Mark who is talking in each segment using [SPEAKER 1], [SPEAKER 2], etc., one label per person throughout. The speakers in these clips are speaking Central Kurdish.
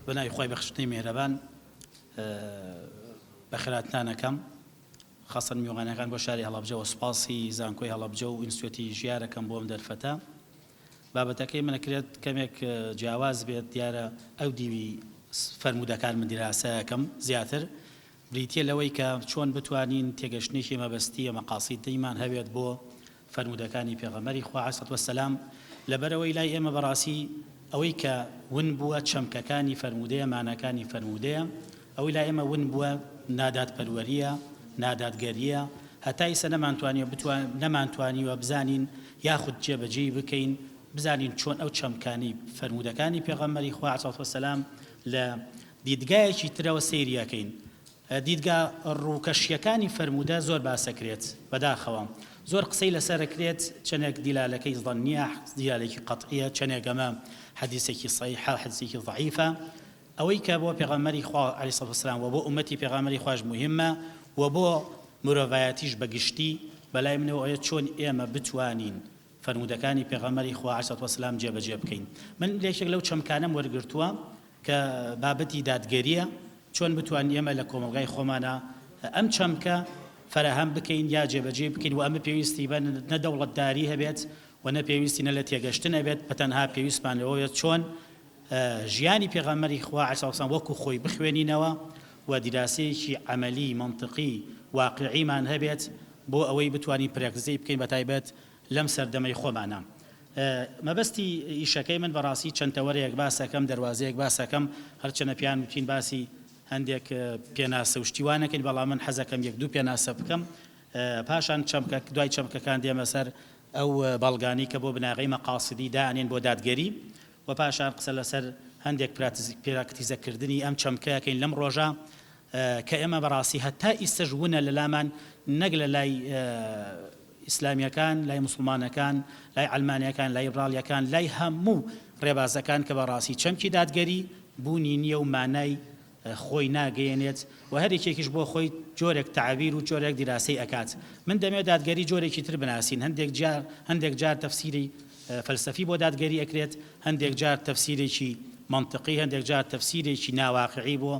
[SPEAKER 1] بنای خۆی بەخشتنی میهرەبان بەخێراتتانەکەم خاصن میوانەکان بۆ شاری هەڵەبجە و سوپاسی زانکۆی هەڵەبجە و ئینستیتوتی ژیارەکەم بۆم دەرفەتە بابەتەکەی منەکرێت کەمێک جیاواز بێت دیارە ئەو دیوی فەرمودەکان من دیراسەکەم زیاتر بریتە لەوەی کە چۆن بتوانین تێگەشتێکی مەبەستی مەقاسیدەیمان هەبێت بۆ فەرمودەکانی پێغەمبەری خوا عەلەیهی سەڵاتو وەسەلام لەبەرەوەی لای ئێمە بەڕاستی ئەوەی کە ون بووە چەمکەکانی فەرمودەیە مانەکانی فەرمودەیە ئەوەی لای ئێمە ون بووە نادادپەروەریە نادادگەریە هەتا ئیسە نەمانتوانیوە بزانین یاخود جێبەجێی بکەین بزانین چۆن ئەو چەمکانی فەرمودەکانی پێغەمبەری خوا عەلەیهی سەڵاتو وەسەلام لە دیدگایەکی ترەوە سەیریەکەین دیدگا ڕووکەشیەکانی فەرمودە زۆر باسەکرێت بەداخەوە زۆر قسەی لەسەرەکرێت چەندێک دیلالەکەی ظەنیە دیلالێکی قەتعیە چەندێک ئەمە حەدیثێکی صەحیحە حەدیثێکی ضەعیفە ئەوەی کە بۆ پێغەمبەری خوا عەلەیهی سەڵاتو وەسەلام و بۆ ئومەتی پێغەمبەری خواش مهمە و بۆ مرۆڤایەتیش بەگشتی بەلای منەوە ئەوەیە چۆن ئێمە بتوانین فەرمودەکانی پێغەمبەری خوا عەلەیهی سەڵاتو وەسەلام جێبەجێ بکەین من یەکێک لەو چەمکانەم وەرگرتووە کە بابەتی دادگەریە چۆن بتوانین ئێمە لە کۆمەلگای خۆمانە ئەم چەمکە فەرەهەم بکەین یا جێبەجێ بکەین و ئەمە پێویستی بە نەدەوڵەتداری هەبێت و نەپێویستی نە لە تێگەشتن هەبێت بەتەنها پێویستمان لەوەیە چۆن ژیانی پێغەمبەری خوا عەلەیهی سەڵاتو وەسەلام وەکو خۆی بخوێنینەوە و دیراسەیەکی عەمەلی مەنطقی واقعیمان هەبێت بۆ ئەوەی بتوانین پرێکزەی بکەین بەتایبەت لەم سەردەمەی خۆمانە مەبەستی ئیشەکەی من بەڕاستی چەند تەوەرێک باسەکەم دەواازەیەک باسەکەم هەرچەنە پیان وتین باسی هەندێک پێناسە و شتیوانەکەین بەڵام من حەزەکەم یەک دوو پێناسە بکەم پاشان دوای چەمکەکان دێمە سەر ئەو بەڵگانی کە بۆ بناغی مەقاسیدی دانێن بۆ دادگەری و پاشان قسە لەسەر هەندێک پراکتیزەکردنی ئەم چەمکەکەین لەم ڕۆژە کە ئێمە بەڕاستی هەتا ئیسەژ وونە لەلامان نەک لە لای ئیسلامیەکان لای موسڵمانەکان لای عەلمانیەکان لای ڕاڵیەکان لای هەموو ڕێبازەکان کە بەڕاستی چەمکی دادگەری بوونی نییە و مانای خۆی ناگەیەنێت و هەرێکێکیش بۆ خۆی جۆرێک تعبیر و جۆرێک دیراسەی ئەکات من دەمێت دادگەری جۆرێکی تر بناسین هەندێک جار تەفسیری فەلسەفی بۆ دادگەری ئەکرێت هەندێک جار تەفسیرێکی منطقی هەندێک جار تەفسیرێکی ناواقعی بۆ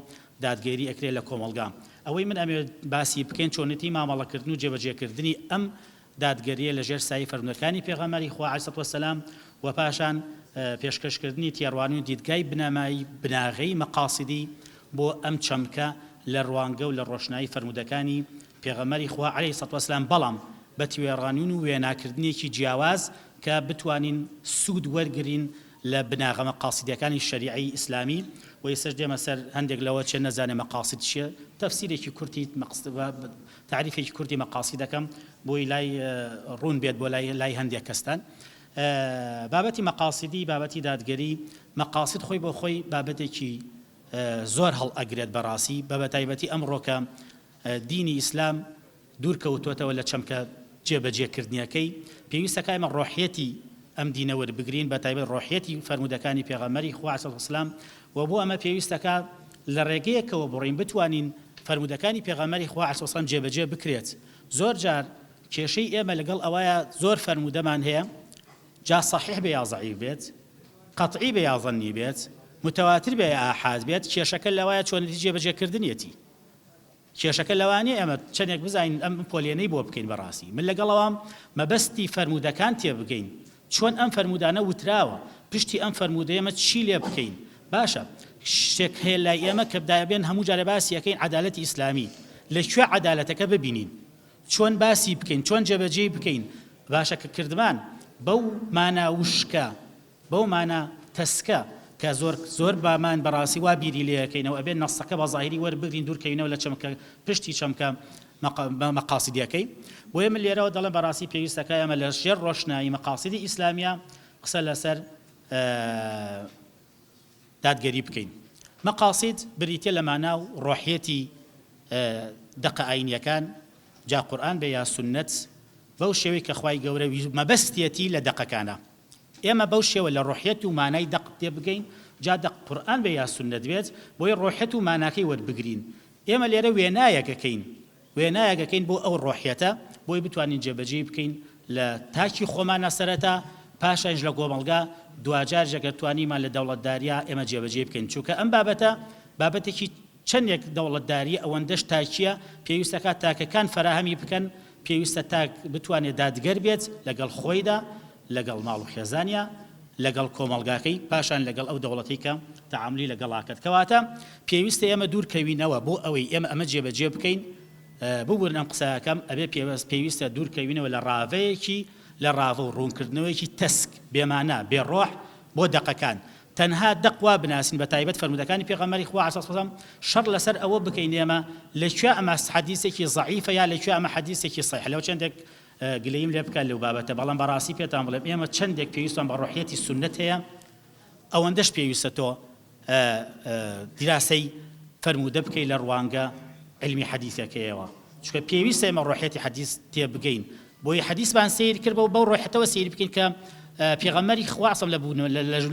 [SPEAKER 1] دادگەری ئەکرێت لە کۆمەلگا ئەوەی من ئەمێ باسی بکەین چۆنەتی مامەڵەکردن و جێبەجێکردنی ئەم دادگەریە لەژێر سایه فەرمودەکانی پێغەمبەری خوا عەلەیهی سەڵاتو وەسەلام و پاشان پێشکەشکردنی تێڕوانی و دیدگای بنەمایی بناغەی مەقاسیدی بۆ ئەم چەمکە لە ڕوانگە و لە ڕۆشنایی فەرمودەکانی پێغەمبەری خوا عەلەیهی سەڵاتو وەسەلام بەڵام بە توێڕانین و وێناکردنێکی جیاواز کە بتوانین سوود وەرگرین لە بناغە مەقاسیدەکانی شەریعەی ئیسلامی و ئێستاش دێمە سەر هەندێک لەوە چێ نەزانێ مەقاسید چییە تەفسیرێکی کورتی تعریفێکی کورتی مەقاسیدەکەم بۆی لای ڕوون بێت بۆ لای هەندێک کەستان بابەتی مەقاسیدی بابەتی دادگەری مەقاسید خۆی بۆ خۆی بابەتێکی زۆر هەڵ ئەگرێت بەڕاستی بە تایبەتی ئەمڕۆکە دینی ئیسلام دوورکەوتوێتەوە لە چەمکە جێبەجێکردنیەکەی پێویستە ئێمە ڕۆحیەتی ئەم دینە وەربگرین بە تایبەت ڕۆحیەتی فەرمودەکانی پێغەمبەری خوا عەلەیهی وەسەلام و بۆ ئەمە پێویستەکە لە ڕێگەیەکەوە بڕین بتوانین فەرمودەکانی پێغەمبەری خوا عەلەیهی وەسەلام جێبەجێ بکرێت زۆر جار کێشەی ئێمە لەگەڵ ئەوەیە زۆر فەرمودەمان هەیە جا صحیح بێ یا ضەعیف بێت قەطعی بێ یا ظەنی بێت متواتر بێ یا ئاحاد بێت کێشەکە لەوایە چۆنەتی جێبەجێکردنیەتی کێشەکە لەوانەیە ئەمە چەندێک بزانین ئەم پۆلێنەی بۆ بکەین بەڕاستی من لەگەڵەوەم مەبەستی فەرمودەکان تێبگەین چۆن ئەم فەرمودانە وتراوە پشتی ئەم فەرمودەیەمە چی لێ بکەین باشە شتێک هەیە لای ئێمە کە بدایبێن هەموو جارە باسی یەکەین عەدالەتی ئیسلامی لەکوێ عەدالەتەکە ببینین چۆن باسی بکەین چۆن جێبەجێ بکەین باشە کە کردمان بەو مانە وشکە بەو مانە تەسکە کە زۆر بامان بەڕاستی وا بیری لێەکەینەوە ئەبێن نەسەکە بە ظاهری وەربگرین دوورکەینەوە لە چەمکە پشتی چەمکە مەقاسیدیەکەی بۆیە من لێرەوە دەڵێم بەڕاستی پێویستەکە ئەمە لە ژێر ڕۆشنایی مەقاسیدی ئیسلامیە قسە لەسەر دادگەری بکەین مەقاسید بریتە لە ماناو ڕۆحیەتی دەقە ئاینیەکان جا قورئان بێ یا سونەت بەو شێوەی کە خوای گەورە مەبەستیەتی لە دەقەکانە ئێمە بەو شێوە لە ڕۆحیەت و مانای دەق تێبگەین جا دەق قورئان بێ یا سونەت بێت بۆی ڕۆحیەت و ماناکەی وەربگرین ئێمە لێرە وێنایەکەکەین بۆ ئەو ڕۆحیەتە بۆی بتوانین جێبەجێ بکەین لە تاکی خۆمانە سەرەتا پاشانش لە کۆمەڵگا دوجار ژەگەر توانیمان لە دەوڵەتداریە ئێمە جێبەجێ بکەین چونکە ئەم بابەتێکی چەندێک دەوڵەتداری ئەوەندەش تاکیە پێویستەکە تاکەکان فراهەمی بکەن پێویستە تاک بتوانێت دادگەر بێت لەگەڵ خۆیدا لەگەڵ ماڵ و خێزانیا لەگەڵ کۆمەڵگاکەی پاشان لەگەڵ ئەو دەوڵەتی کە تەعاملی لەگەڵاکەت کەواتە پێویستە ئێمە دوورکەوینەوە بۆ ئەوەی ئێمە ئەمە جێبەجێ بکەین ببوورن ئەم قسەکەم ئەبێ پێویستە دوورکەوینەوە لە ڕاوەیەکی لە ڕاوە و ڕوونکردنەوەیکی تەسک بێمانە بێڕۆح بۆ دەقەکان تەنها دەقوا بناسین بە تایبەت فەرمودەکانی پێغەمبەری خوا عەلەیهی سەلام شەڕ لەسەر ئەوە بکەین ئێمە لەکوێ ئەمە حەدیثێکی ضەعیفە یا لەکوێ ئەمە حەدیثێکی صحیح لەو چەندێک گلەییم لێ بکات لەو بابەتە بەڵام بەڕاستی پێتان بڵێم ئێمە چەندێک پێویستمان بە ڕۆحیەتی سونەت هەیە ئەوەندەش پێویستە تۆ دیراسەی فەرمودە بکەی لە ڕوانگە علمی حەدیثەکەیەوە چونکە پێویستە ئێمە ڕۆحیەتی حەدیث تێبگەین بۆی حەدیثمان سیر کرد بەو ڕۆحەتەوە سیر بکەین کە پێغەمبەری خوا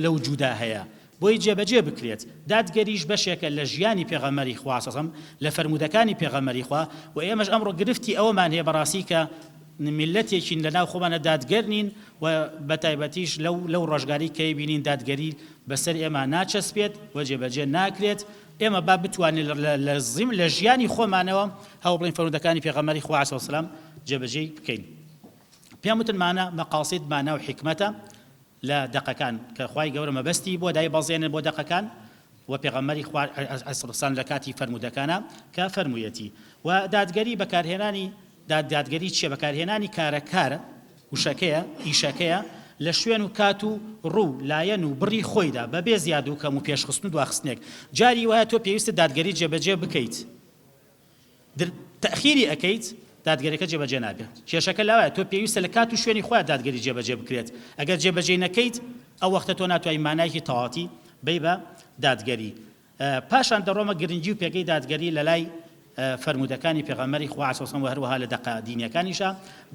[SPEAKER 1] لە وجودا هەیە بۆی جێبەجێ بکرێت دادگەریش بەشێکە لە ژیانی پێغەمبەری خوا لە فەرمودەکانی پێغەمبەری خوا و ئێمەش ئەمڕۆ گرفتی ئەوەمان هەیە بەڕاستی کە ملەتێکین لەناو خۆمانە دادگەر نین و بەتایبەتیش لەو ڕۆژگاری کە بینین دادگەری بەسەر ئێمە ناچەسپێت و جێبەجێ ناکرێت ئێمە با بتوانین لە ژیانی خۆمانەوە هەوڵ بڵین فەرمودەکانی پێغەمبەری خوا عەلەیهی سەلام جێبەجێ بکەین پێم وتمانە مەقاصید مانە و حکمەتە لە دەقەکان کە خوای گەورە مەبەستی بۆ دای بەڵزێنن بۆ دەقەکان و پێغەمبەری خوا عەلەیهی سەلام لە کاتی فەرمودەکانە کە فەرموویەتی و دادگەری بەکارهێنانی دادگەری چیە بەکارهێنانی کارەکارە وشەکەیە ئیشەکەیە لە شوێن و کات و ڕوو لایەن و بڕی خۆیدا بەبێ زیاد و کەم و پێشخستن و دواخستنێک جاری وایە تۆ پێویستە دادگەری جێبەجێ بکەیت تەخیری ئەەکەیت دادگەریەکە جێبەجێ نابێت کێشەکە لەوایە تۆ پێویستە لە کات و شوێنی خۆیان دادگەری جێبەجێ بکرێت ئەگەر جێبەجێ نەکەیت ئەو وەختە تۆ ناتوانانی مانایەکی تەواتی بەی بە دادگەری پاشان دەڕۆمە گرنگی و پێگەی دادگەری لە لای فەرمودەکانی پێغەمبەری خوا عەلەیهی سەلام و هەروەها لە دەقە دینیەکانیشە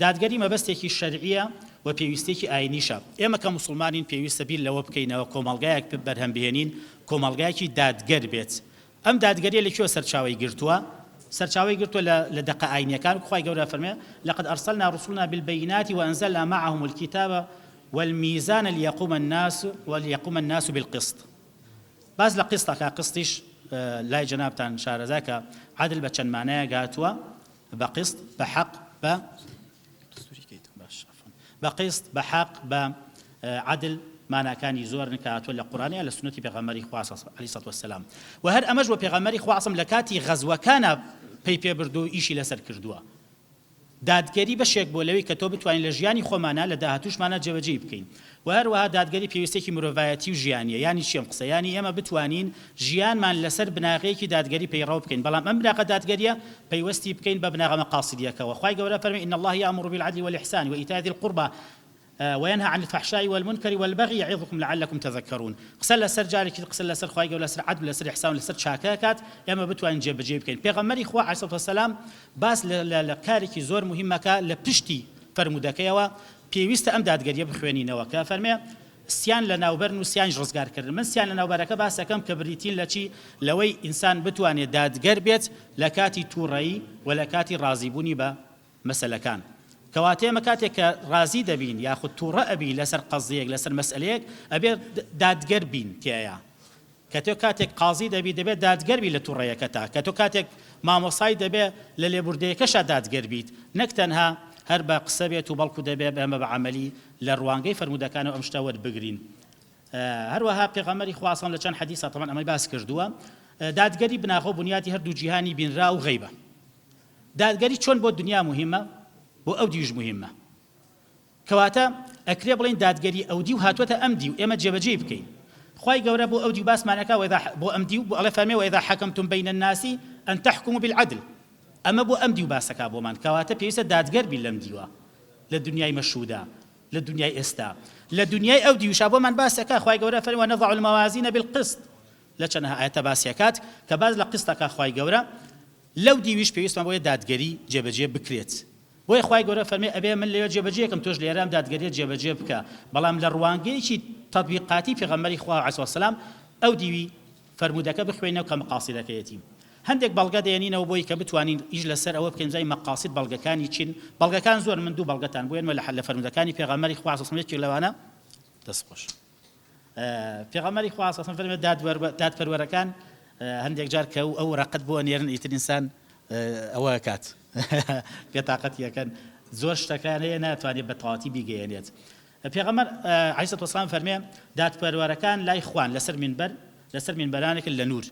[SPEAKER 1] دادگەری مەبەستێکی شەرعیە و پێویستێکی ئاینیشە ئێمە کە موسڵمانین پێویستە بیر لەوە بکەینەوە کۆمەڵگایەک بەرهەم بهێنین کۆمەڵگایەکی دادگەر بێت ئەم دادگەریە لەکوێ سەرچاوەی گرتووە سەرچاوەی گرتووە لە دەقە ئاینیەکان خوای گەورە فەرمێ لقد أرسلنا رسلنا بالبينات وأنزلنا معهم الكتاب والميزان ليقوم الناس بالقسط باز لە قسطەکە قسطیش لای جەنابتان شارەزاکە عادل بە چەند مانایە گاتووە بە قسط بە حەق بە قسط بە حەق بە عادل ماناکانی زۆرن کە هاتووە لە قورئانە لە سنەتی پێغەمبەری خوا عەلەیهی سەڵات وەسەلام و هەر ئەمەش بۆ پێغەمبەری خوا لە کاتی غەزوەکانە پێی پێبردو و ئیشی لەسەر کردووە دادگەری بەشێک بۆ لەوەی کە تۆ بتوانین لە ژیانی خۆمانە لە داهاتووشمانە جێبەجێ بکەین و هەروەها دادگەری پێویستێکی مرۆڤایەتی و ژیانیە یانی چێم قسە یانی ئێمە بتوانین ژیانمان لەسەر بناغەیەکی دادگەری پەیڕەو بکەین بەڵام ئەم بناغە دادگەریە پەیوەستی بکەین بە بناغە مەقاصدیەکەوە خوای گەورە فەرمێ إن الله يأمر بالعدل والإحسان وإيتاء ذي القربى وينهى عن الفحشاء والمنكر والبغي يعظكم لعلكم تذكرون قسە لەسەر جارێکی قسە لەسەر خوای گەورە لەسەر عدل لەسەر إحسان لەسەر چاکەکات ئێمە بتوانین جێبەجێ بکەین پێغەمبەری خوا عەلەیهی وەسەلام باس لە کارێکی زۆر مهمەکە لە پشتی فەرمودەکەیەوە پێویستە ئەم دادگەریە بخوێنینەوە کە فەرمێ سیان لە ناوبەرن و سیانش ڕزگارکردن من سیان لە ناوبەرەکە باس دەکەم کە بریتین لە چی لەوەی ئینسان بتوانێت دادگەر بێت لە کاتی تووڕەیی و لە کاتی ڕازیبوونی بە مەسەلەکان کەواتە ئێمە کاتێک کە ڕازی دەبین یاخود تووڕە ئەبی لەسەر قەزیەک لەسەر مەسئلەیەک ئەبێ دادگەر بین تێیە کە تۆ کاتێک قازی دەبی دەبێت دادگەر بی لە تووڕەیەکەتا کە تۆ کاتێک مامۆسای دەبێت لە لێبوردەیەکەشە دادگەر بیت نەک تەنها هەر بە قسە بێت و بەڵکو دەبێت ئەمە بە عەمەلی لە ڕوانگەی فەرمودەکانەوە ئەم شتە وەربگرین هەروەها پێغەمبەری خوا لە چەند حەدیثە تەمەن ئەمەی باس کردووە دادگەری بناغە و بنیادی هەردوو جیهانی بینرا و غەیبە دادگەری چۆن بۆ دنیا مهمە بۆ ئەو دیش مهمە کەواتە ئەکرێ بڵین دادگەری ئەو دی و هاتووەتە ئەم دی و ئێمە جێبەجێ بکەین خوای گەورە بۆ ئەو دی باسمانەکە بۆ ئەم دی و بۆ ئەڵێ فەرمێ وإذا حكمتم بين الناس أن تحكموا بالعدل ئەمە بۆ ئەم دی و باسەکە بۆمان کەواتە پێویستە دادگەر بین لەم دیوە لە دنیای مەشهودا لە دنیای ئێستا لە دنیای ئەو دیوشا بۆمان باسەکە خوای گەورە فەرمێ ونضع الموازين بالقسط لە چەند ئاەتە باسیەکات کە باز لە قسطەکە خوای گەورە لەو دیویش پێویستمان بۆیە دادگەری جێبەجێ بکرێت بۆی خوای گەورە فەرمێ ئەبێ من لێوە جێبەجێکم تۆش لێرەم دادگەریە جێبەجێ بکە بەڵام لە ڕوانگەیەکی تەطبیقاتی پێغەمبەری خوا عەلەیهی وەسەلام ئەو دیوی فەرمودەکە بخوێنەوە کە مەقاصدەکەیەتی هەندێک بەڵگە دێنینەوە بۆی کە بتوانین ئیش لەسەر ئەوە بکەین زای مەقاصد بەڵگەکانی چین بەڵگەکان زۆر من دوو بەڵگەتان بۆێنمە لە فەرمودەکانی پێغەمبەری خوا عەلەیهی وەسەلام یەکێک لەوانە دەستخۆش پێغەمبەری خوا ئەساساً فەرمێ دادپەروەرەکان هەندێک جار کە ئەو ڕقت بۆ نێرن ئیتر ئینسان ئەوە کات بێتاقەتیەکەن زۆر شتەکان هەیە ناتوانێت بە تەواوەتی بیگەیەنێت پێغەمبەر عەلەیهی وەسەلام فەرمێ دادپەروەرەکان لای خوان لەسەر مینبەرانێکن لە نور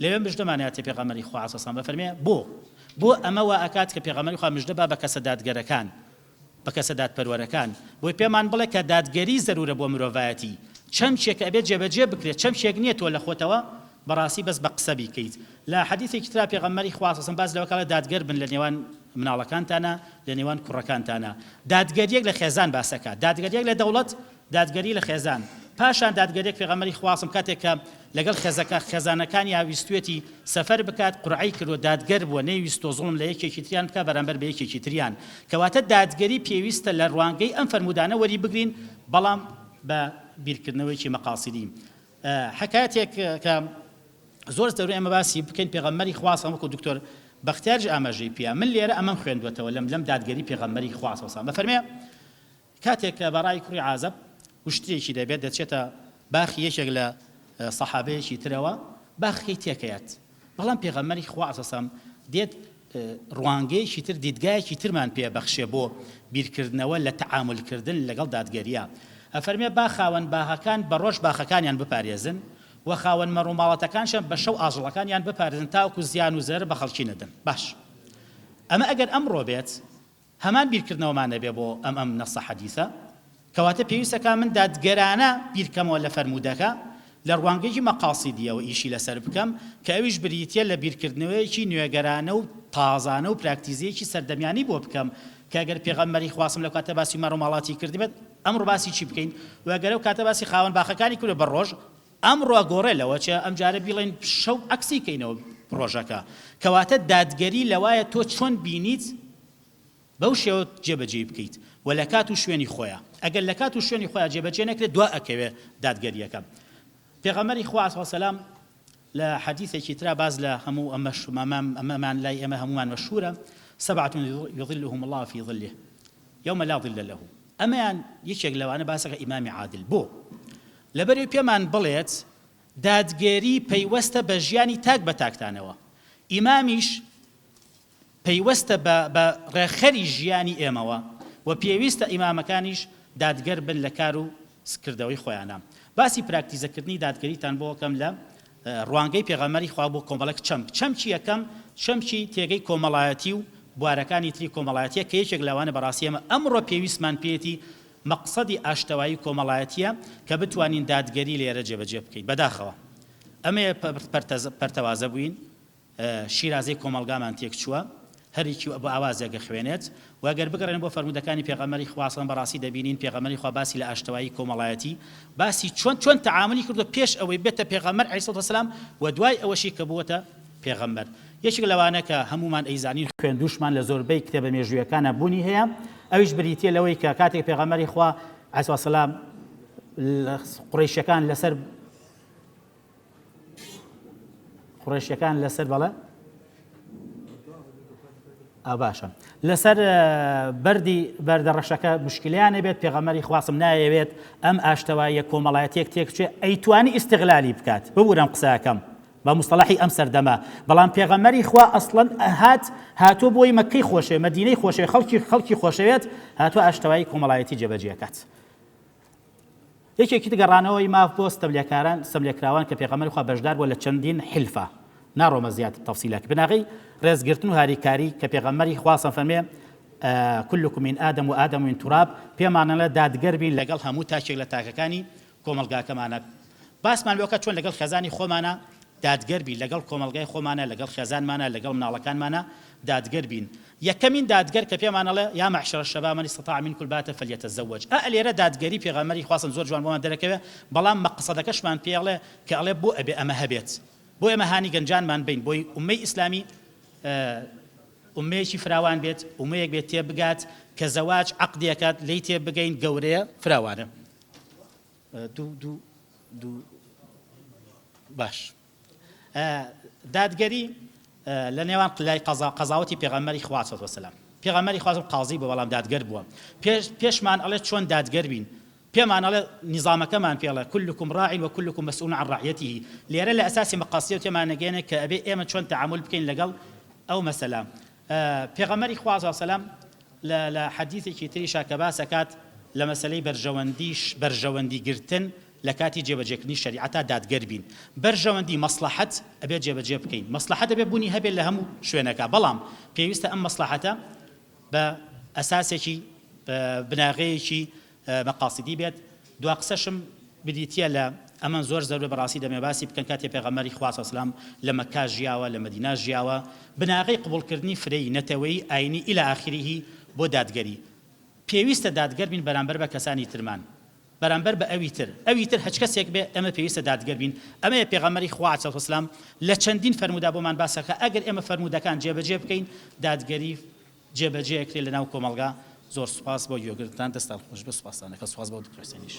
[SPEAKER 1] لەوێ مژدەمانەیە پێغەمبەری خوا عەلەیهی وسەلام بەفەرمێ بۆ ئەمە وا ئەکات کە پێغەمبەری خوا مژدە با بە کەسە دادگەرەکان بە کەسە دادپەروەرەکان بۆی پێمان بڵێ کە دادگەری زەرورە بۆ مرۆڤایەتی چەمچێک ئەبێت جێبەجێ بکرێت چەمچێک نییە تۆ لە خۆتەوە بەڕاستی بەس بە قسە بیکەیت لە حەدیثێکی ترا پێغەمبەری خوا عەلەیهی وسەلام باز لەوە کاڵێ دادگەر بن لە نێوان مناڵەکانتانە لە نێوان کوڕەکانتانە دادگەریەک لە خێزان باسەکە دادگەریەک لە دەوڵەت دادگەری لە خێزان پاشان دادگەریەک پێغەمبەری خوا عەلەیهی وسەلام کاتێک کە لەگەڵ خێزانەکانی هاویستوێتی سەفەر بکات قورعی کردو دادگەر بووە نەیویستۆ زوڵم لە یەکێکی تریان بکە بەرامبەر بە یەکێکی تریان کەواتە دادگەری پێویستە لە ڕوانگەی ئەم فەرمودانە وەری بگرین بەڵام بە بیرکردنەوەیکی مەقاصدی حکایەتێک کە زۆر زەروری ئێمە باسی بکەین پێغەمبەری خوا عەلەیهی وسەلام وەکو دکتۆر بەختیارج ئاماژەی پێیە من لێرە ئەمەم خوێندوەتەوە لەم دادگەری پێغەمبەری خوا عەلەیهی وسەلام بەفەرمێ کاتێک کە بەڕای کوڕی عازەب وشترێکی دەبێت دەچێتە باخی یەکێک لە سەحابەیەکی ترەوە باخی تێکەیەت بەڵام پێغەمبەری خوا عەلەیهی وسەلام دێت ڕوانگەیەکی تر دیدگایەکی ترمان پێبەخشێ بۆ بیرکردنەوە لە تەعاملکردن لەگەڵ دادگەریە ئەفەرمێ با خاوەن باخەکان بە ڕۆژ باخەکانیان بپارێزن و خاوەن مەڕووماڵەتەکانشان بە شەو ئاژەڵەکانیان بپارێزن تاوەکو زیان و زەرر بە خەڵکی نەدەن باش ئەمە ئەگەر ئەمڕۆ بێت هەمان بیرکردنەوەمان نەبێ بۆ ئەم نەسە حەدیثە کەواتە پێویستەکە من دادگەرانە بیرکەمەوە لە فەرمودەکە لە ڕوانگەیەکی مەقاصیدیەوە ئیشی لەسەر بکەم کە ئەویش بریتە لە بیرکردنەوەیەکی نوێگەرانە و تازانە و پراکتیزیەکی سەردەمیانی بۆ بکەم کە ئەگەر پێغەمبەری خوا لە کاتە باسی مەڕووماڵاتی کردبێت ئەمڕۆ باسی چی بکەین و ئەگەر ئەو کاتە باسی خاوەن باخەکانی کردو بە ڕۆژ ئەمڕۆ گۆڕێلەوە چە ئەم جارە بیڵێن شەو عەکسی کەینەوە ڕۆژەکە کەواتە دادگەری لەوایە تۆ چۆن بینیت بەو شێوە جێبەجێ بکەیت و لە کات و شوێنی خۆیە ئەگەر لە کات و شوێنی خۆیان جێبەجێ نەکرێت دوا ئەکەوێ دادگەریەکە پێغەمبەری خوا عەلەیهی وسەلام لە حەدیثێکی ترا باز لە هەموو ئەمەمان لای ئێمە هەمومان مەشهورە سبعة يظلهم الله في ظله يوم لا ظل له ئەمەیان یەکێک لەوانە باسەکە ئیمامی عادل بۆ لەبەرەوەی پێمان بڵێت دادگەری پەیوەستە بە ژیانی تاک بە تاکتانەوە ئیمامیش پەیوەستە بە ڕێخەری ژیانی ئێمەوە و پێویستە ئیمامەکانیش دادگەر بن لە کار و سکردەوەی خۆیانە باسی پراکتیزەکردنی دادگەریتان بۆ وەکەم لە ڕوانگەی پێغەمبەری خوا بۆ کۆمەڵێک چەمکی یەکەم چەمکی تێگەی کۆمەڵایەتی و بوارەکانی تری کۆمەڵایەتیە کە یەکێک لەوانە بەڕاستی ئێمە ئەمڕۆ پێویستمان پێێتی مەقسەدی ئاشتەوایی کۆمەڵایەتیە کە بتوانین دادگەری لێرە جێبەجێ بکەین بەداخەوە ئەمەیە پەرتەوازە بووین شیرازەی کۆمەلگامان تێک چووە هەرێکی بۆ ئاوازێگە خوێنێت و ئەگەر بگەڕێن بۆ فەرمودەکانی پێغەمبەری خوا بەڕاستی دەبینین پێغەمبەری خوا باسی لە ئاشتەوایی کۆمەڵایەتی باسی چۆن تەعاملی کردو پێش ئەوەی بێتە پێغەمبەر عەلەیهی وسەلام و دوای ئەوەشی کە بووەتە پێغەمبەر یەکێک لەوانە کە هەمومان ئەیزانین خوێندووشمان لە زۆربەی کتێبە مێژوویەکانە بوونی هەیە ئەویش بریتە لەوەی کە کاتێک پێغەمبەری خوا عەلەیهی وسەلام قوڕیشیەکان لەسەر بەڵێ باشە لەسەر بەردەڕەشەکە مشکلیانە بێت پێغەمبەری خواسم نایەوێت ئەم ئاشتەواییە کۆمەڵایەتێک تێکچێ ئەیتوانی ئیستیغلالی بکات ببوورم قسەکەم بە مستەڵەحی ئەم سەردەما بەڵام پێغەمبەری خوا ئەسڵەن هاتووە بۆی مەکەی خۆشێ مەدینەی خۆشێ خەڵکی خۆشەوێت هاتووە ئاشتەوایی کۆمەڵایەتی جێبەجێکات یەکێکی گەڕانەوەی ماف بۆ سەملێکراوان کە پێغەمبەری خوا بەشدار بووە لە چەندین حلفە ناڕۆمە زیاتر تەفسیلەکە بناغی ڕێزگرتن و هاریکاری کە پێغەمبەری خوا فەرمێ كلكم من آدم وآدم من تراب پێمانەڵێ دادگەر بین لەگەڵ هەموو تاکێک لە تاکەکانی کۆمەلگاکەمانە باسمان لۆکە چۆن لەگەڵ خێزانی خۆمانە دادگەر بین لەگەڵ کۆمەلگای خۆمانە لەگەڵ خێزانمانە لەگەڵ مناڵەکانمانە دادگەر بین یەکەمین دادگەر کە پێمانەڵێ یا معشر الشباب من استطاع منكم الباءة فليتزوج لێرە دادگەری پێغەمبەری خوا زۆر جوان بۆمان دەرەکەوێ بەڵام مەقسەدەکەشمان پێڵێ کە ئەڵێ بۆ ئەبێ ئەمە هەبێت بۆ ئێمە هانی گەنجانمان بین بۆی ئومەی ئیسلامی ئومەیەکی فراوان بێت ئومەیەک بێت تێبگات کە زەواج عەقدێکات لی تێبگەین گەورەیە فراوانە باش دادگەری لە نێوان قلای قەزاوەتی پێغەمبەری خوا سەڵ وسەلام پێغەمبەری خوا قازی بووە بەڵام دادگەر بووە پێشمان ئەڵێ چۆن دادگەر بین پێمانەڵێ نیزامەکەمان پێڵێ كلكم راع وكلكم مسؤول عن رعيته لێرە لە ئەساسی مەقاصدی و تێمانەگەێنێ کە ئەبێ ئێمە چۆن تەعامل بکەین لەگەڵ ئەو مەسەلە پێغەمبەری خوا صلی الله علیه وسلم لە حەدیثێکی تریشا کە باسەکات لە مەسەلەی بەرژەوەندی گرتن لە کاتی جێبەجێکردنی شەریعەتا دادگەر بین بەرژەوەندی مەسلحەت ئەبێ جێبەجێ بکەین مەسلحەت ئەبێ بوونی هەبێت لە هەموو شوێنەکە بەڵام پێویستە ئەم مەسلحەتە بە ئەساسێکی بناغەیەکی مەقاصدی بێت دوا قسەشم بدیتە لە ئەمە زۆر زەرورە بەڕاستی دەمێ باسی بکەن کاتێ پێغەمبەری خوا صلی الله علیه وسلم لە مەککا ژیاوە لە مەدینە ژیاوە بناغەی قبوڵکردنی فرەی نەتەوەی ئاینی ئیلە ئاخریه بۆ دادگەری پێویستە دادگەر بین بەرامبەر بە کەسانی ترمان بەرامبەر بە ئەوی تر هەچ کەسێک بێ ئەمە پێویستە دادگەر بین ئەمەیە پێغەمبەری خوا صلی الله علیه وسلم لە چەندین فەرمودا بۆمان باسەکە ئەگەر ئێمە فەرمودەکان جێبەجێ بکەین دادگەری جێبەجێ ئەکرێ لە ناو کۆمەڵگا زۆر سوپاس بۆ یۆگرتان دەستان خۆش بە سوپاسانەکە سوپاس بۆ دکتۆر حوسێنیش